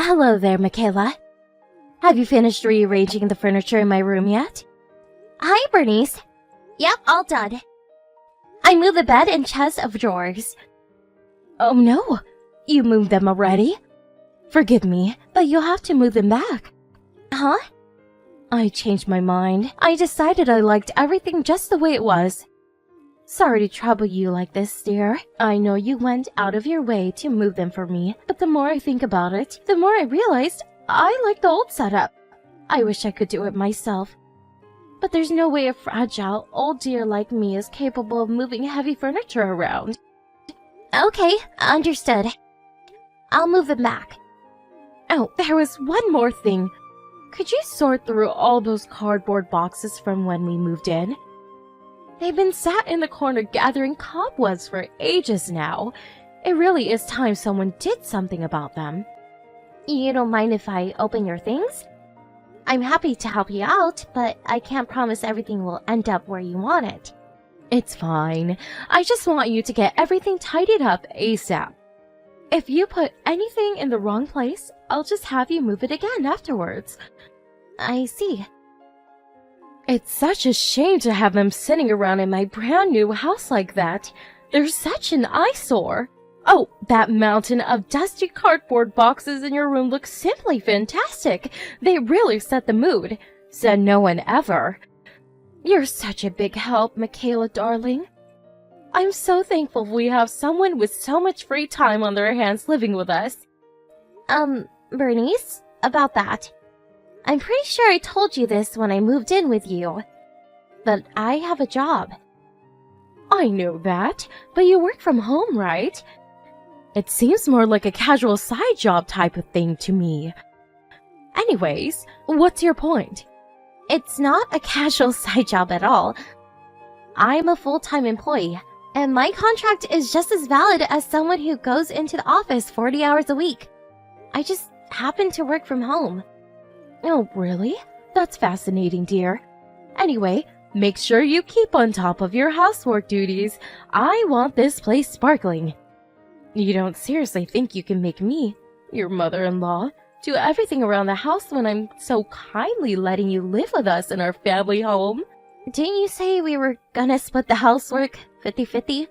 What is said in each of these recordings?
Hello there, Michaela. Have you finished rearranging the furniture in my room yet? Hi, Bernice. Yep, all done. I moved the bed and chest of drawers. Oh no, you moved them already? Forgive me, but you'll have to move them back. Huh? I changed my mind. I decided I liked everything just the way it was. Sorry to trouble you like this, dear. I know you went out of your way to move them for me, but the more I think about it, the more I realized I like the old setup. I wish I could do it myself. But there's no way a fragile old dear like me is capable of moving heavy furniture around. Okay, understood. I'll move them back. Oh, there was one more thing. Could you sort through all those cardboard boxes from when we moved in? They've been sat in the corner gathering cobwebs for ages now. It really is time someone did something about them. You don't mind if I open your things? I'm happy to help you out, but I can't promise everything will end up where you want it. It's fine. I just want you to get everything tidied up ASAP. If you put anything in the wrong place, I'll just have you move it again afterwards. I see. It's such a shame to have them sitting around in my brand new house like that. They're such an eyesore. Oh, that mountain of dusty cardboard boxes in your room looks simply fantastic. They really set the mood. Said no one ever. You're such a big help, Michaela, darling. I'm so thankful we have someone with so much free time on their hands living with us. Bernice, about that. I'm pretty sure I told you this when I moved in with you. But I have a job. I know that, but you work from home, right? It seems more like a casual side job type of thing to me. Anyways, what's your point? It's not a casual side job at all. I'm a full-time employee, and my contract is just as valid as someone who goes into the office 40 hours a week. I just happen to work from home. Oh, really? That's fascinating, dear. Anyway, make sure you keep on top of your housework duties. I want this place sparkling. You don't seriously think you can make me, your mother-in-law, do everything around the house when I'm so kindly letting you live with us in our family home? Didn't you say we were gonna split the housework 50-50?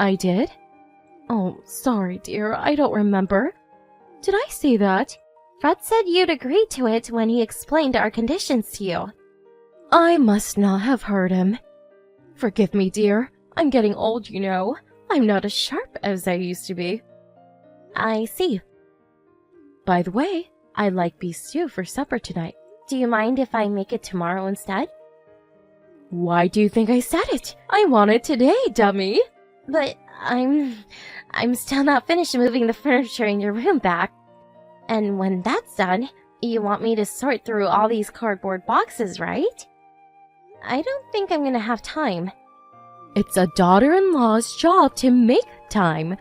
I did? Oh, sorry, dear, I don't remember. Did I say that? Fred said you'd agreed to it when he explained our conditions to you. I must not have heard him. Forgive me, dear. I'm getting old, you know. I'm not as sharp as I used to be. I see. By the way, I like beef stew for supper tonight. Do you mind if I make it tomorrow instead? Why do you think I said it? I want it today, dummy. But I'm still not finished moving the furniture in your room back. And when that's done, you want me to sort through all these cardboard boxes, right? I don't think I'm gonna have time. It's a daughter-in-law's job to make time.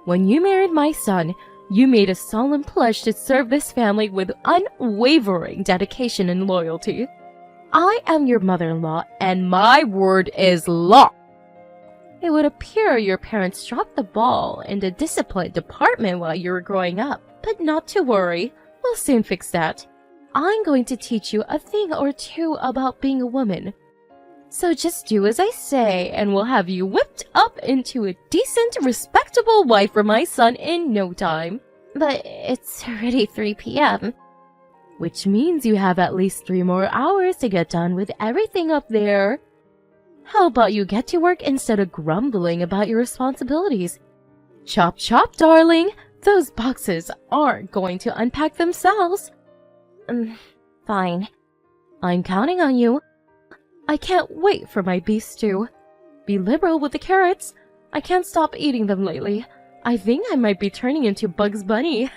When you married my son, you made a solemn pledge to serve this family with unwavering dedication and loyalty. I am your mother-in-law, and my word is law. It would appear your parents dropped the ball in the discipline department while you were growing up. But not to worry, we'll soon fix that. I'm going to teach you a thing or two about being a woman. So just do as I say, and we'll have you whipped up into a decent, respectable wife for my son in no time. But it's already 3 p.m. Which means you have at least 3 more hours to get done with everything up there. How about you get to work instead of grumbling about your responsibilities? Chop chop, darling! Those boxes aren't going to unpack themselves. Fine. I'm counting on you. I can't wait for my beef stew. Be liberal with the carrots. I can't stop eating them lately. I think I might be turning into Bugs Bunny.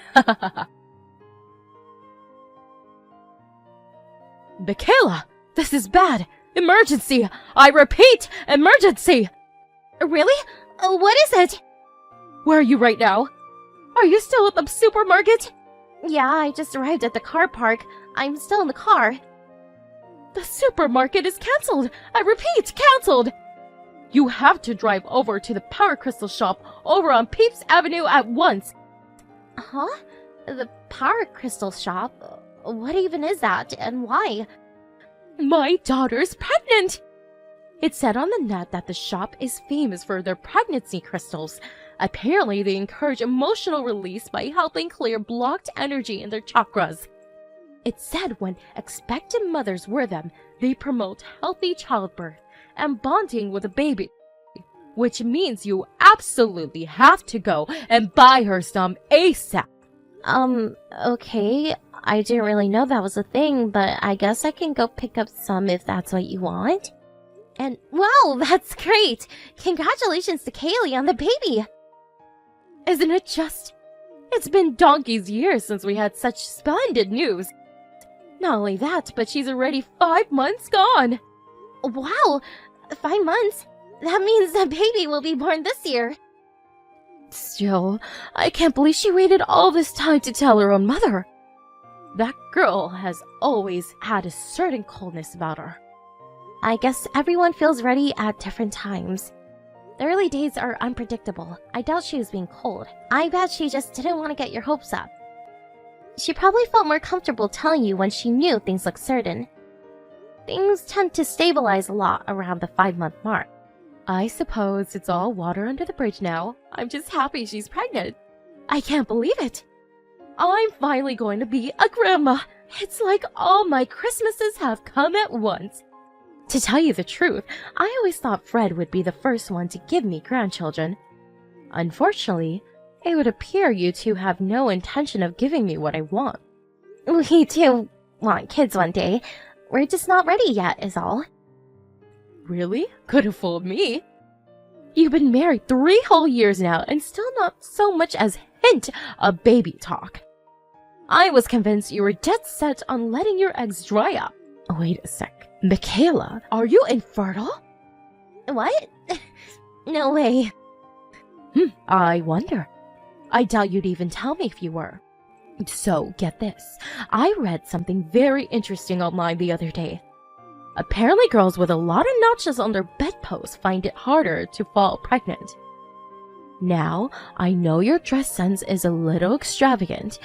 Michaela, this is bad. Emergency! I repeat, emergency! Really? What is it? Where are you right now? Are you still at the supermarket? Yeah, I just arrived at the car park. I'm still in the car. The supermarket is cancelled! I repeat, cancelled! You have to drive over to the Power Crystal shop over on Peeps Avenue at once. Huh? The power crystal shop? What even is that, and why? My daughter's pregnant! It said on the net that the shop is famous for their pregnancy crystals. Apparently, they encourage emotional release by helping clear blocked energy in their chakras. It said when expectant mothers wear them, they promote healthy childbirth and bonding with a baby. Which means you absolutely have to go and buy her some ASAP. Okay. I didn't really know that was a thing, but I guess I can go pick up some if that's what you want. And wow, that's great! Congratulations to Kaylee on the baby! Isn't it just? It's been donkey's years since we had such splendid news. Not only that, but she's already 5 months gone. Wow, 5 months? That means the baby will be born this year. Still, I can't believe she waited all this time to tell her own mother. That girl has always had a certain coldness about her. I guess everyone feels ready at different times. The early days are unpredictable. I doubt she was being cold. I bet she just didn't want to get your hopes up. She probably felt more comfortable telling you when she knew things looked certain. Things tend to stabilize a lot around the 5-month mark. I suppose it's all water under the bridge now. I'm just happy she's pregnant. I can't believe it. I'm finally going to be a grandma. It's like all my Christmases have come at once. To tell you the truth, I always thought Fred would be the first one to give me grandchildren. Unfortunately, it would appear you two have no intention of giving me what I want. We do want kids one day. We're just not ready yet, is all. Really? Could have fooled me. You've been married 3 whole years now and still not so much as hint of baby talk. I was convinced you were dead set on letting your eggs dry up. Wait a sec. Michaela, are you infertile? What? No way. I wonder. I doubt you'd even tell me if you were. So, get this. I read something very interesting online the other day. Apparently girls with a lot of notches on their bedposts find it harder to fall pregnant. Now, I know your dress sense is a little extravagant.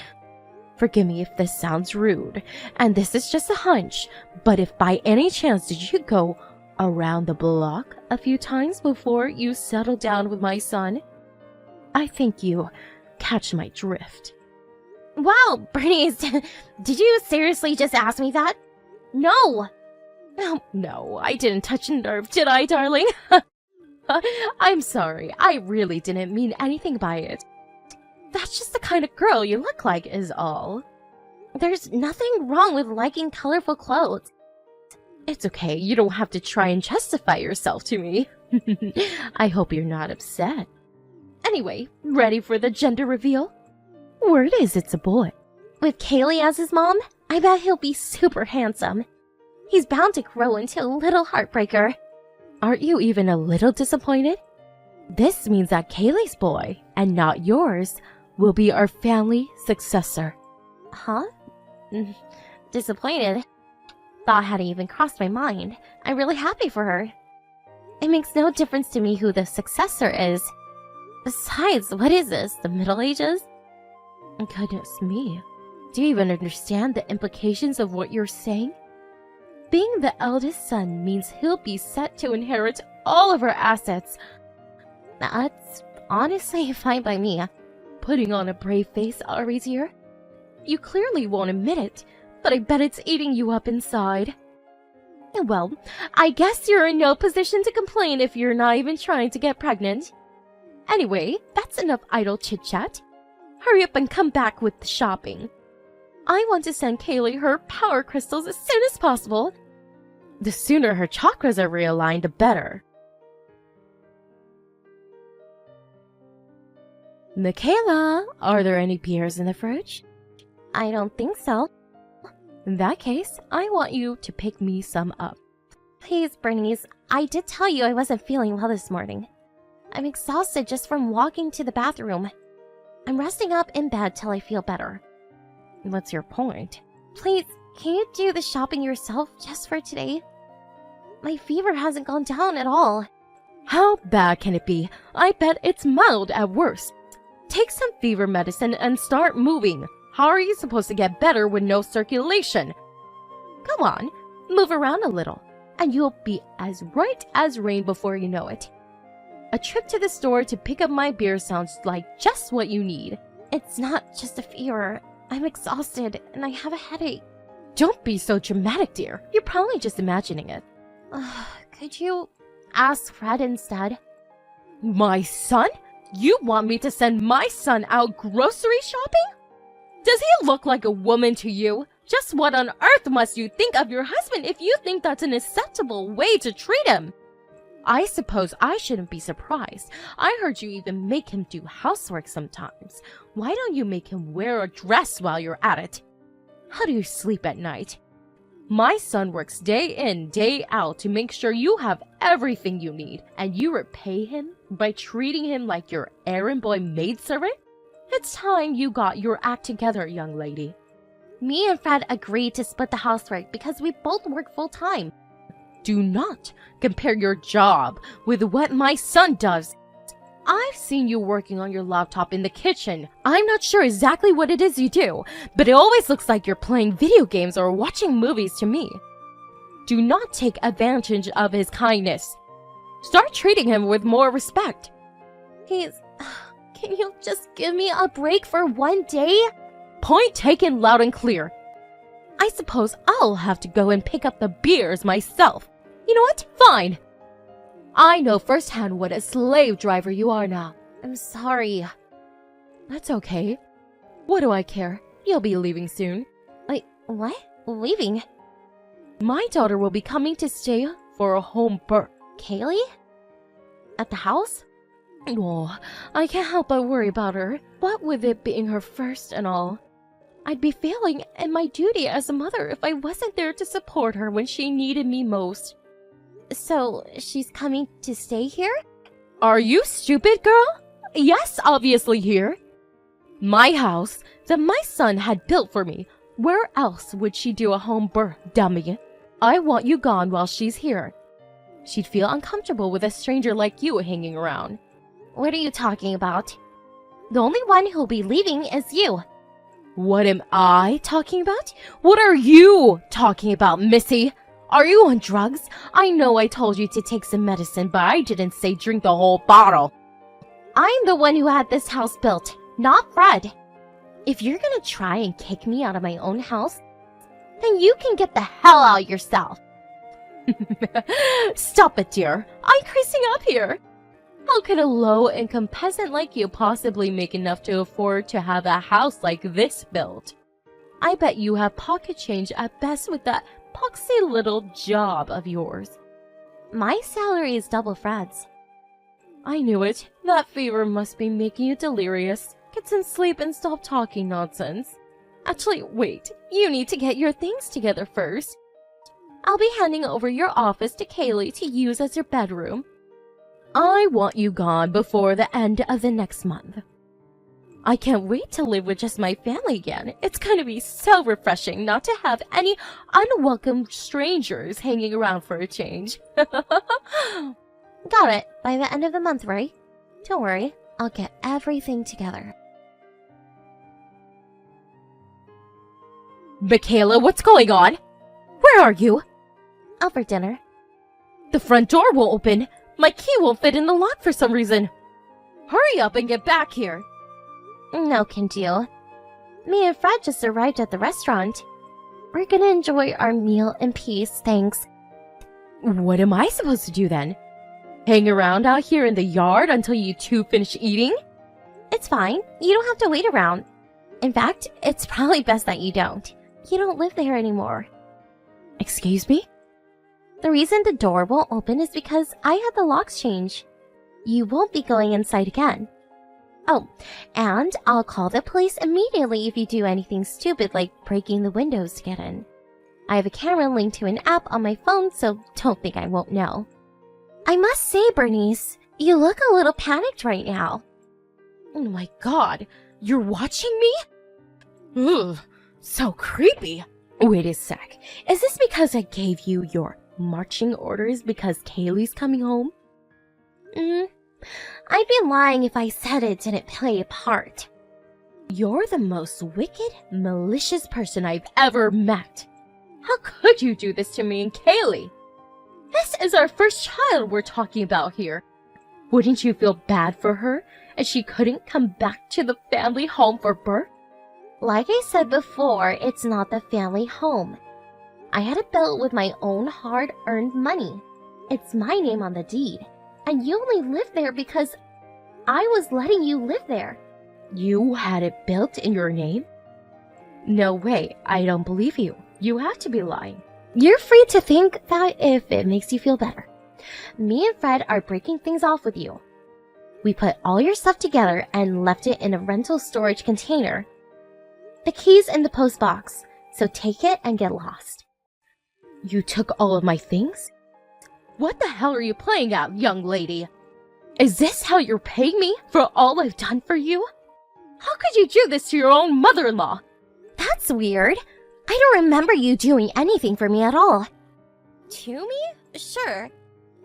Forgive me if this sounds rude, and this is just a hunch, but if by any chance did you go around the block a few times before you settled down with my son? I think you catch my drift. Wow, Bernice, did you seriously just ask me that? No! Oh, no, I didn't touch a nerve, did I, darling? I'm sorry, I really didn't mean anything by it. That's just the kind of girl you look like, is all. There's nothing wrong with liking colorful clothes. It's okay, you don't have to try and justify yourself to me. I hope you're not upset. Anyway, ready for the gender reveal? Word is it's a boy. With Kaylee as his mom, I bet he'll be super handsome. He's bound to grow into a little heartbreaker. Aren't you even a little disappointed? This means that Kaylee's boy, and not yours, will be our family successor. Huh? Disappointed? Thought hadn't even crossed my mind. I'm really happy for her. It makes no difference to me who the successor is. Besides, what is this, the Middle Ages? Goodness me. Do you even understand the implications of what you're saying? Being the eldest son means he'll be set to inherit all of our assets. That's honestly fine by me. Putting on a brave face, Arisier. You clearly won't admit it, but I bet it's eating you up inside. Well, I guess you're in no position to complain if you're not even trying to get pregnant. Anyway, that's enough idle chit-chat. Hurry up and come back with the shopping. I want to send Kaylee her power crystals as soon as possible. The sooner her chakras are realigned, the better. Michaela, are there any beers in the fridge? I don't think so. In that case, I want you to pick me some up. Please, Bernice, I did tell you I wasn't feeling well this morning. I'm exhausted just from walking to the bathroom. I'm resting up in bed till I feel better. What's your point? Please, can you do the shopping yourself just for today? My fever hasn't gone down at all. How bad can it be? I bet it's mild at worst. Take some fever medicine and start moving. How are you supposed to get better with no circulation? Come on, move around a little, and you'll be as right as rain before you know it. A trip to the store to pick up my beer sounds like just what you need. It's not just a fever. I'm exhausted, and I have a headache. Don't be so dramatic, dear. You're probably just imagining it. Could you ask Fred instead? My son? You want me to send my son out grocery shopping? Does he look like a woman to you? Just what on earth must you think of your husband if you think that's an acceptable way to treat him? I suppose I shouldn't be surprised. I heard you even make him do housework sometimes. Why don't you make him wear a dress while you're at it? How do you sleep at night? My son works day in, day out to make sure you have everything you need, and you repay him by treating him like your errand boy maidservant? It's time you got your act together, young lady. Me and Fred agreed to split the housework because we both work full-time. Do not compare your job with what my son does. I've seen you working on your laptop in the kitchen. I'm not sure exactly what it is you do, but it always looks like you're playing video games or watching movies to me. Do not take advantage of his kindness. Start treating him with more respect. Can you just give me a break for one day? Point taken loud and clear. I suppose I'll have to go and pick up the beers myself. You know what? Fine. I know firsthand what a slave driver you are now. I'm sorry. That's okay. What do I care? You'll be leaving soon. Wait, what? Leaving? My daughter will be coming to stay for a home birth. Kaylee? At the house? Oh, I can't help but worry about her. What with it being her first and all. I'd be failing in my duty as a mother if I wasn't there to support her when she needed me most. So, she's coming to stay here? Are you stupid, girl? Yes, obviously here. My house that my son had built for me. Where else would she do a home birth, dummy? I want you gone while she's here. She'd feel uncomfortable with a stranger like you hanging around. What are you talking about? The only one who'll be leaving is you. What am I talking about? What are you talking about, Missy? Are you on drugs? I know I told you to take some medicine, but I didn't say drink the whole bottle. I'm the one who had this house built, not Fred. If you're gonna try and kick me out of my own house, then you can get the hell out yourself. Stop it, dear. I'm creasing up here. How could a low-income peasant like you possibly make enough to afford to have a house like this built? I bet you have pocket change at best with that poxy little job of yours. My salary is double Fred's. I knew it. That fever must be making you delirious. Get some sleep and stop talking nonsense. Actually, wait. You need to get your things together first. I'll be handing over your office to Kaylee to use as your bedroom. I want you gone before the end of the next month. I can't wait to live with just my family again. It's going to be so refreshing not to have any unwelcome strangers hanging around for a change. Got it. By the end of the month, right? Don't worry. I'll get everything together. Michaela, what's going on? Where are you? Out for dinner. The front door won't open. My key won't fit in the lock for some reason. Hurry up and get back here. No can do. Me and Fred just arrived at the restaurant. We're gonna enjoy our meal in peace, thanks. What am I supposed to do then? Hang around out here in the yard until you two finish eating? It's fine. You don't have to wait around. In fact, it's probably best that you don't. You don't live there anymore. Excuse me? The reason the door won't open is because I had the locks changed. You won't be going inside again. Oh, and I'll call the police immediately if you do anything stupid like breaking the windows to get in. I have a camera linked to an app on my phone, so don't think I won't know. I must say, Bernice, you look a little panicked right now. Oh my god, you're watching me? Ugh, so creepy. Wait a sec, is this because I gave you your marching orders because Kaylee's coming home? I'd be lying if I said it didn't play a part. You're the most wicked, malicious person I've ever met. How could you do this to me and Kaylee? This is our first child we're talking about here. Wouldn't you feel bad for her as she couldn't come back to the family home for birth? Like I said before, it's not the family home. I had it built with my own hard-earned money. It's my name on the deed, and you only live there because I was letting you live there. You had it built in your name? No way, I don't believe you. You have to be lying. You're free to think that if it makes you feel better. Me and Fred are breaking things off with you. We put all your stuff together and left it in a rental storage container. The key's in the post box, so take it and get lost. You took all of my things? What the hell are you playing at, young lady? Is this how you're paying me for all I've done for you? How could you do this to your own mother-in-law? That's weird. I don't remember you doing anything for me at all. To me? Sure.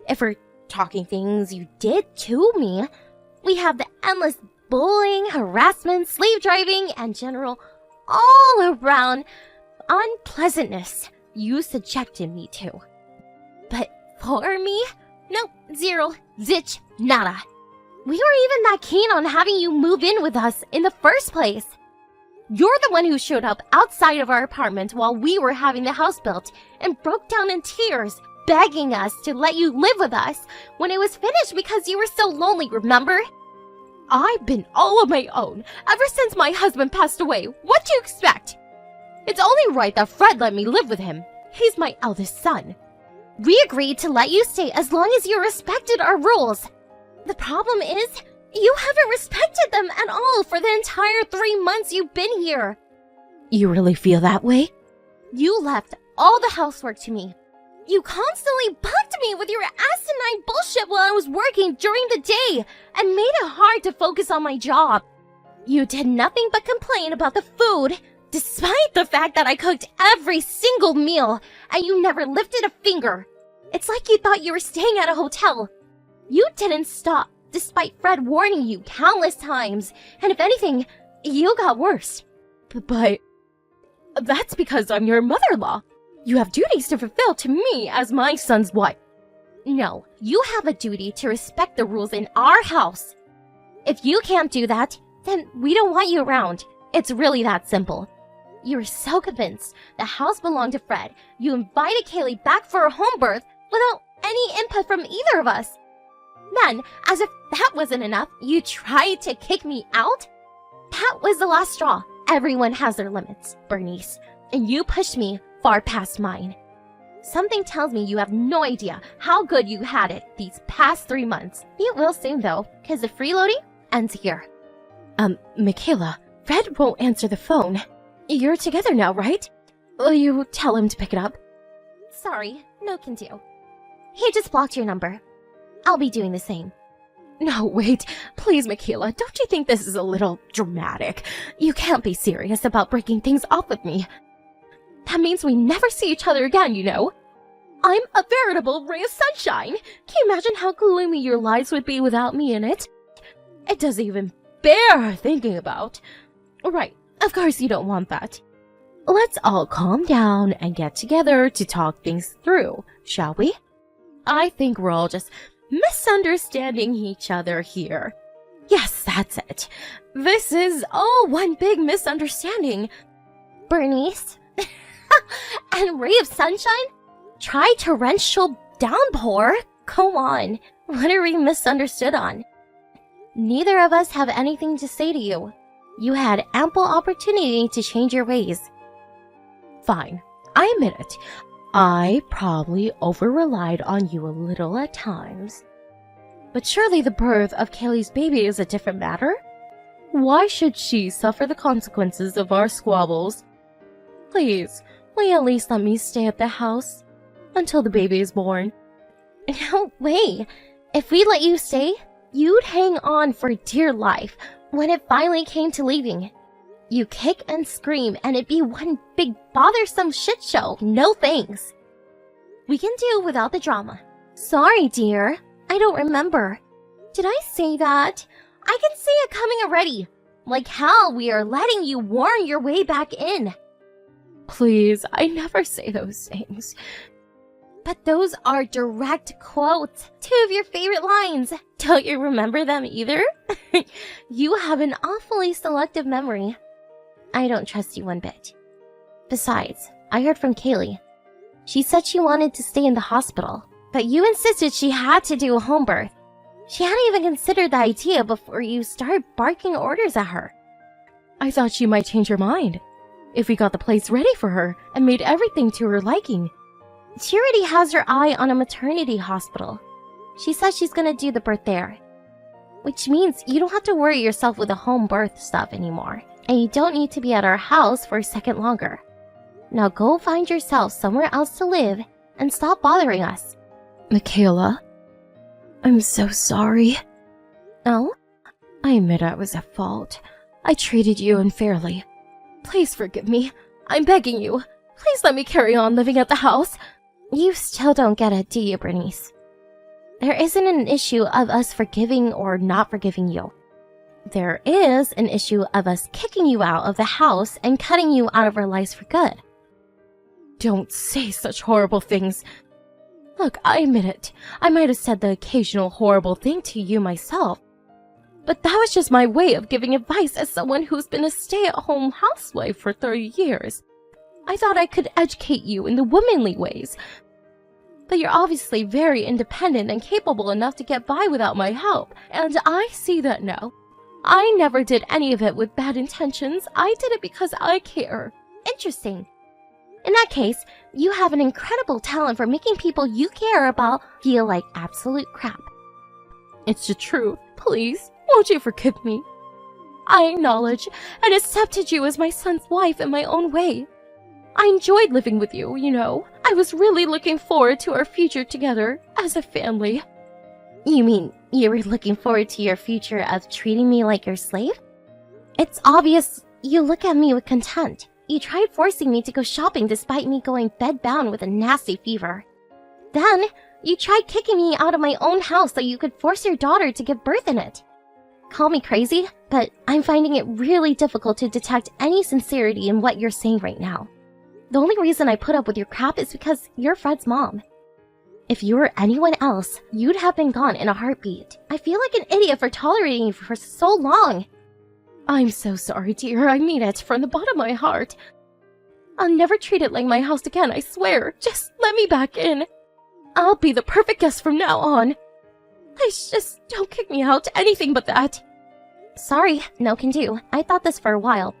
If we're talking things you did to me, we have the endless bullying, harassment, slave driving, and general all-around unpleasantness you subjected me to. But for me? Nope, zero, zitch, nada. We weren't even that keen on having you move in with us in the first place. You're the one who showed up outside of our apartment while we were having the house built and broke down in tears, begging us to let you live with us when it was finished because you were so lonely, remember? I've been all on my own ever since my husband passed away. What do you expect? It's only right that Fred let me live with him. He's my eldest son. We agreed to let you stay as long as you respected our rules. The problem is, you haven't respected them at all for the entire 3 months you've been here. You really feel that way? You left all the housework to me. You constantly bugged me with your asinine bullshit while I was working during the day and made it hard to focus on my job. You did nothing but complain about the food, despite the fact that I cooked every single meal and you never lifted a finger. It's like you thought you were staying at a hotel. You didn't stop, despite Fred warning you countless times, and if anything, you got worse. But that's because I'm your mother-in-law. You have duties to fulfill to me as my son's wife. No, you have a duty to respect the rules in our house. If you can't do that, then we don't want you around. It's really that simple. You were so convinced the house belonged to Fred, you invited Kaylee back for her home birth without any input from either of us. Then, as if that wasn't enough, you tried to kick me out? That was the last straw. Everyone has their limits, Bernice, and you pushed me far past mine. Something tells me you have no idea how good you had it these past 3 months. You will soon, though, because the freeloading ends here. Michaela, Fred won't answer the phone. You're together now, right? Will you tell him to pick it up? Sorry, no can do. He just blocked your number. I'll be doing the same. No, wait. Please, Michaela, don't you think this is a little dramatic? You can't be serious about breaking things off with me. That means we never see each other again, you know? I'm a veritable ray of sunshine. Can you imagine how gloomy your lives would be without me in it? It doesn't even bear thinking about. Right, of course you don't want that. Let's all calm down and get together to talk things through, shall we? I think we're all just misunderstanding each other here. Yes, that's it. This is all one big misunderstanding. Bernice? And ray of sunshine? Try torrential downpour? Go on. What are we misunderstood on? Neither of us have anything to say to you. You had ample opportunity to change your ways. Fine, I admit it. I probably over-relied on you a little at times. But surely the birth of Kaylee's baby is a different matter? Why should she suffer the consequences of our squabbles? Please, will you at least let me stay at the house until the baby is born? No way. If we let you stay, you'd hang on for dear life when it finally came to leaving. You kick and scream and it'd be one big bothersome shit show. No thanks. We can do without the drama. Sorry, dear. I don't remember. Did I say that? I can see it coming already. Like hell, we are letting you warn your way back in. Please, I never say those things. But those are direct quotes. 2 of your favorite lines. Don't you remember them either? You have an awfully selective memory. I don't trust you one bit. Besides, I heard from Kaylee. She said she wanted to stay in the hospital, but you insisted she had to do a home birth. She hadn't even considered the idea before you started barking orders at her. I thought she might change her mind if we got the place ready for her and made everything to her liking. She already has her eye on a maternity hospital. She says she's gonna do the birth there. Which means you don't have to worry yourself with the home birth stuff anymore. And you don't need to be at our house for a second longer. Now go find yourself somewhere else to live and stop bothering us. Michaela, I'm so sorry. Oh? I admit I was at fault. I treated you unfairly. Please forgive me. I'm begging you. Please let me carry on living at the house. You still don't get it, do you, Bernice? There isn't an issue of us forgiving or not forgiving you. There is an issue of us kicking you out of the house and cutting you out of our lives for good. Don't say such horrible things. Look, I admit it. I might have said the occasional horrible thing to you myself. But that was just my way of giving advice as someone who's been a stay-at-home housewife for 30 years. I thought I could educate you in the womanly ways. But you're obviously very independent and capable enough to get by without my help, and I see that now. I never did any of it with bad intentions. I did it because I care. Interesting. In that case, you have an incredible talent for making people you care about feel like absolute crap. It's the truth. Please, won't you forgive me? I acknowledge and accepted you as my son's wife in my own way. I enjoyed living with you, you know. I was really looking forward to our future together as a family. You mean you were looking forward to your future of treating me like your slave? It's obvious you look at me with contempt. You tried forcing me to go shopping despite me going bedbound with a nasty fever. Then, you tried kicking me out of my own house so you could force your daughter to give birth in it. Call me crazy, but I'm finding it really difficult to detect any sincerity in what you're saying right now. The only reason I put up with your crap is because you're Fred's mom. If you were anyone else, you'd have been gone in a heartbeat. I feel like an idiot for tolerating you for so long. I'm so sorry, dear. I mean it from the bottom of my heart. I'll never treat it like my house again, I swear. Just let me back in. I'll be the perfect guest from now on. Please just don't kick me out, anything but that. Sorry, no can do. I thought this for a while,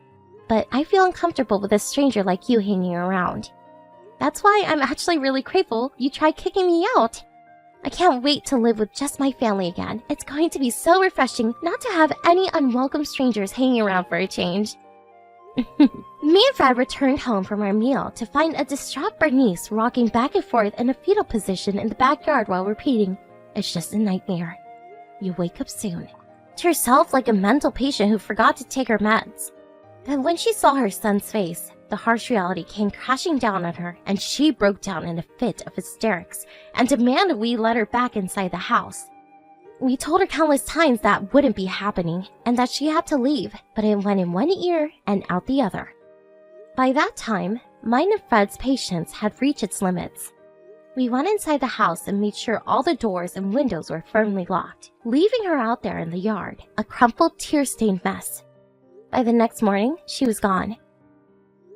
but I feel uncomfortable with a stranger like you hanging around. That's why I'm actually really grateful you tried kicking me out. I can't wait to live with just my family again. It's going to be so refreshing not to have any unwelcome strangers hanging around for a change. Me and Fred returned home from our meal to find a distraught Bernice rocking back and forth in a fetal position in the backyard while repeating, "It's just a nightmare. You wake up soon." To herself like a mental patient who forgot to take her meds. Then when she saw her son's face, the harsh reality came crashing down on her and she broke down in a fit of hysterics and demanded we let her back inside the house. We told her countless times that wouldn't be happening and that she had to leave, but it went in one ear and out the other. By that time, mine and Fred's patience had reached its limits. We went inside the house and made sure all the doors and windows were firmly locked, leaving her out there in the yard, a crumpled, tear-stained mess. By the next morning, she was gone.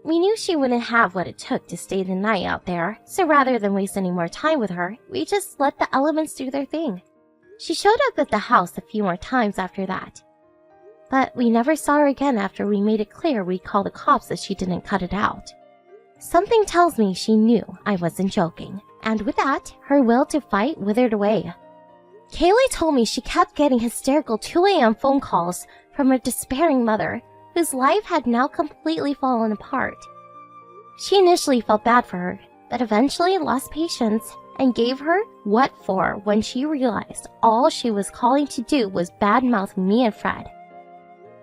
We knew she wouldn't have what it took to stay the night out there, so rather than waste any more time with her, we just let the elements do their thing. She showed up at the house a few more times after that. But we never saw her again after we made it clear we'd call the cops if she didn't cut it out. Something tells me she knew I wasn't joking, and with that, her will to fight withered away. Kaylee told me she kept getting hysterical 2 a.m. phone calls from her despairing mother, whose life had now completely fallen apart. She initially felt bad for her, but eventually lost patience and gave her what for when she realized all she was calling to do was badmouth me and Fred.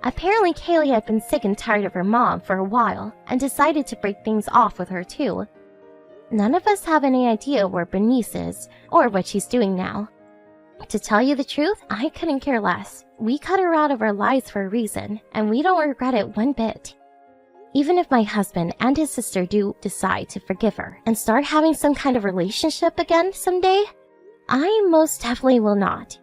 Apparently Kaylee had been sick and tired of her mom for a while and decided to break things off with her too. None of us have any idea where Bernice is or what she's doing now. To tell you the truth, I couldn't care less. We cut her out of our lives for a reason, and we don't regret it one bit. Even if my husband and his sister do decide to forgive her and start having some kind of relationship again someday, I most definitely will not.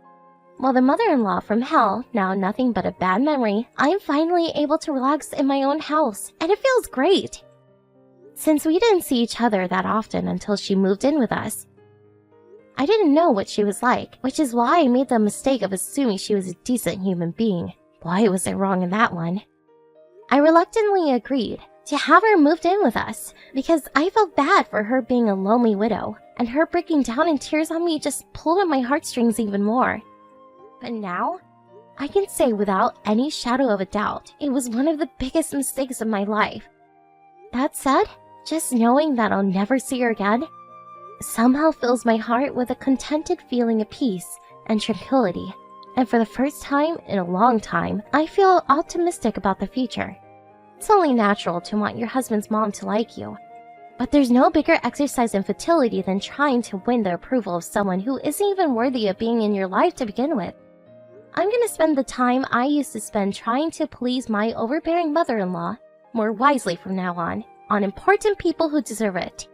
While the mother-in-law from hell, now nothing but a bad memory, I'm finally able to relax in my own house, and it feels great. Since we didn't see each other that often until she moved in with us, I didn't know what she was like, which is why I made the mistake of assuming she was a decent human being. Why was I wrong in that one? I reluctantly agreed to have her moved in with us because I felt bad for her being a lonely widow, and her breaking down in tears on me just pulled at my heartstrings even more. But now, I can say without any shadow of a doubt, it was one of the biggest mistakes of my life. That said, just knowing that I'll never see her again somehow fills my heart with a contented feeling of peace and tranquility. And for the first time in a long time, I feel optimistic about the future. It's only natural to want your husband's mom to like you, but there's no bigger exercise in futility than trying to win the approval of someone who isn't even worthy of being in your life to begin with. I'm gonna spend the time I used to spend trying to please my overbearing mother-in-law more wisely from now on important people who deserve it.